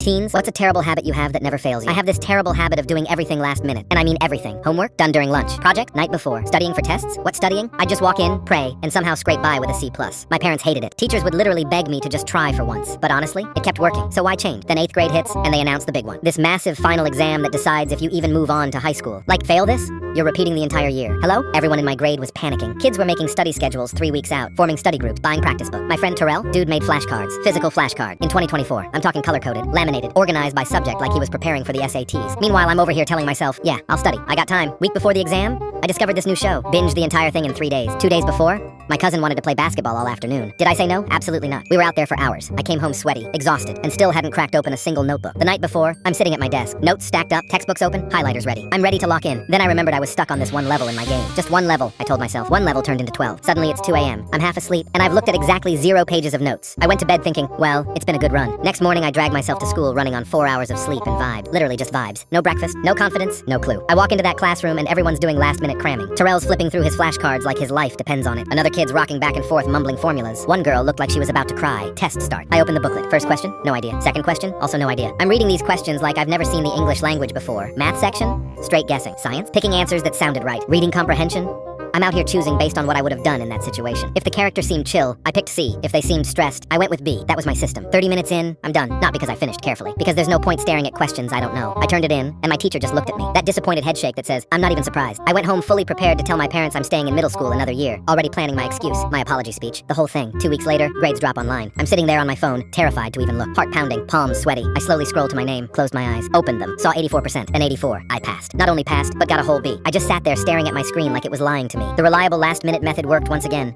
Teens, what's a terrible habit you have that never fails you? I have this terrible habit of doing everything last minute. And I mean everything. Homework, done during lunch. Project, night before. Studying for tests? What studying? I'd just walk in, pray, and somehow scrape by with a C+. My parents hated it. Teachers would literally beg me to just try for once. But honestly, it kept working. So why change? Then 8th grade hits, and they announced the big one. This massive final exam that decides if you even move on to high school. Like, fail this? You're repeating the entire year. Hello? Everyone in my grade was panicking. Kids were making study schedules 3 weeks out, forming study groups, buying practice book. My friend Terrell, dude made flashcards. Physical flashcard. In 2024. I'm talking color-coded, laminated, organized by subject like he was preparing for the SATs. Meanwhile, I'm over here telling myself, yeah, I'll study. I got time. Week before the exam, I discovered this new show. Binged the entire thing in 3 days. 2 days before, my cousin wanted to play basketball all afternoon. Did I say no? Absolutely not. We were out there for hours. I came home sweaty, exhausted, and still hadn't cracked open a single notebook. The night before, I'm sitting at my desk. Notes stacked up, textbooks open, highlighters ready. I'm ready to lock in. Then I remembered I was stuck on this one level in my game. Just one level, I told myself. One level turned into 12. Suddenly it's 2 a.m. I'm half asleep, and I've looked at exactly 0 pages of notes. I went to bed thinking, well, it's been a good run. Next morning, I dragged myself to school running on 4 hours of sleep and vibe. Literally just vibes. No breakfast, no confidence, no clue. I walk into that classroom and everyone's doing last-minute cramming. Terrell's flipping through his flashcards like his life depends on it. Another kid's rocking back and forth mumbling formulas. One girl looked like she was about to cry. Test start. I opened the booklet. First question? No idea. Second question? Also no idea. I'm reading these questions like I've never seen the English language before. Math section? Straight guessing. Science? Picking answers that sounded right. Reading comprehension? I'm out here choosing based on what I would have done in that situation. If the character seemed chill, I picked C. If they seemed stressed, I went with B. That was my system. 30 minutes in, I'm done. Not because I finished carefully. Because there's no point staring at questions I don't know. I turned it in, and my teacher just looked at me. That disappointed headshake that says, I'm not even surprised. I went home fully prepared to tell my parents I'm staying in middle school another year. Already planning my excuse, my apology speech, the whole thing. 2 weeks later, grades drop online. I'm sitting there on my phone, terrified to even look. Heart pounding, palms sweaty. I slowly scrolled to my name, closed my eyes, opened them, saw 84%, and 84. I passed. Not only passed, but got a whole B. I just sat there staring at my screen like it was lying to me. The reliable last-minute method worked once again.